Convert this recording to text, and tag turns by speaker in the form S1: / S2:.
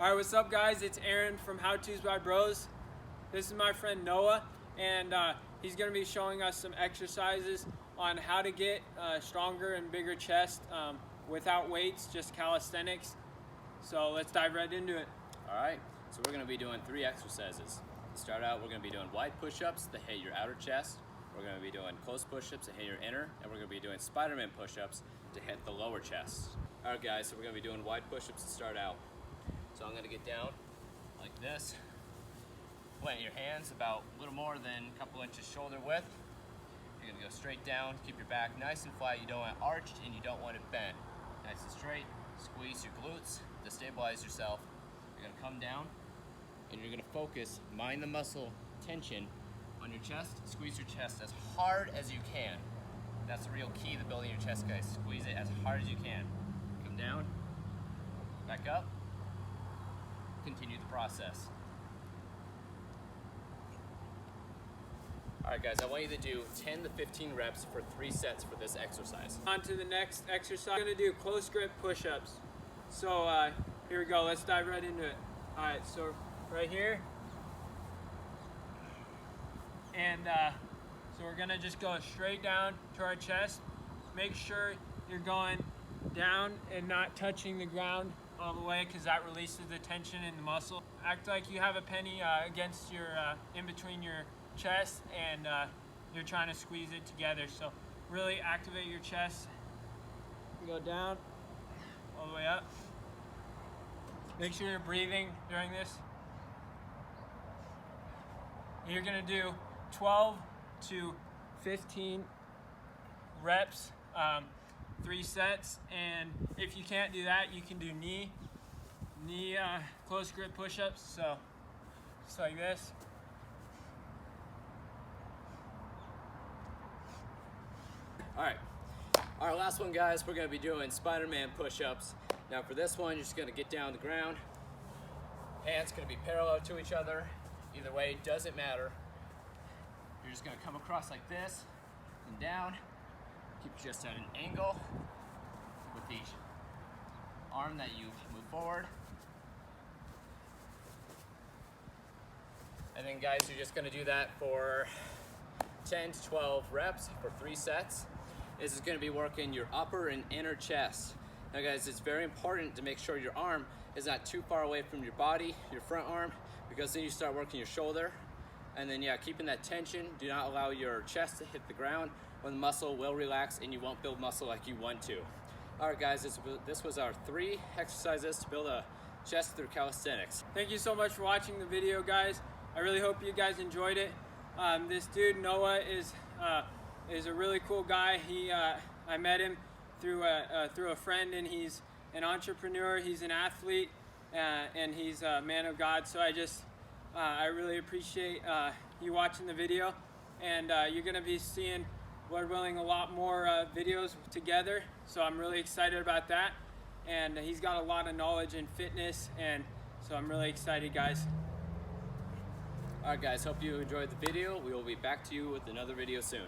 S1: Alright, what's up guys? It's Aaron from How To's by Bros. This is my friend Noah, and he's going to be showing us some exercises on how to get stronger and bigger chest without weights, just calisthenics. So let's dive right into it.
S2: Alright, so we're going to be doing 3 exercises. To start out, we're going to be doing wide push-ups to hit your outer chest. We're going to be doing close push-ups to hit your inner, and we're going to be doing Spider-Man push-ups to hit the lower chest. Alright guys, so we're going to be doing wide push-ups to start out. So I'm going to get down like this, plant your hands about a little more than a couple inches shoulder width. You're going to go straight down, keep your back nice and flat. You don't want it arched and you don't want it bent. Nice and straight, squeeze your glutes to stabilize yourself. You're going to come down and you're going to focus, mind the muscle tension on your chest. Squeeze your chest as hard as you can. That's the real key to building your chest, guys. Squeeze it as hard as you can. Come down, back up. Continue the process. Alright guys, I want you to do 10 to 15 reps for 3 sets for this exercise.
S1: On to the next exercise. I'm going to do close grip push-ups. So here we go, let's dive right into it. Alright, so right here. And so we're going to just go straight down to our chest. Make sure you're going down and not touching the ground all the way, because that releases the tension in the muscle. Act like you have a penny against your, in between your chest, and you're trying to squeeze it together. So really activate your chest. Go down, all the way up. Make sure you're breathing during this. You're gonna do 12 to 15 reps. 3 sets, and if you can't do that, you can do knee close grip push-ups. So just like this.
S2: Alright, our last one guys, we're going to be doing Spider-Man push-ups. Now for this one, you're just going to get down on the ground. Hands going to be parallel to each other. Either way, doesn't matter. You're just going to come across like this and down. Keep your chest at an angle with the arm that you move forward. And then guys, you're just gonna do that for 10 to 12 reps for 3 sets. This is gonna be working your upper and inner chest. Now guys, it's very important to make sure your arm is not too far away from your body, your front arm, because then you start working your shoulder. And then yeah, keeping that tension, do not allow your chest to hit the ground, when the muscle will relax and you won't build muscle like you want to. Alright guys, this was our 3 exercises to build a chest through calisthenics.
S1: Thank you so much for watching the video, guys. I really hope you guys enjoyed it. This dude Noah is a really cool guy. I met him through a friend, and he's an entrepreneur, he's an athlete, and he's a man of God. So I really appreciate you watching the video, and you're gonna be seeing, Lord willing, a lot more videos together. So I'm really excited about that. And he's got a lot of knowledge in fitness, and so I'm really excited, guys.
S2: Alright guys, hope you enjoyed the video. We will be back to you with another video soon.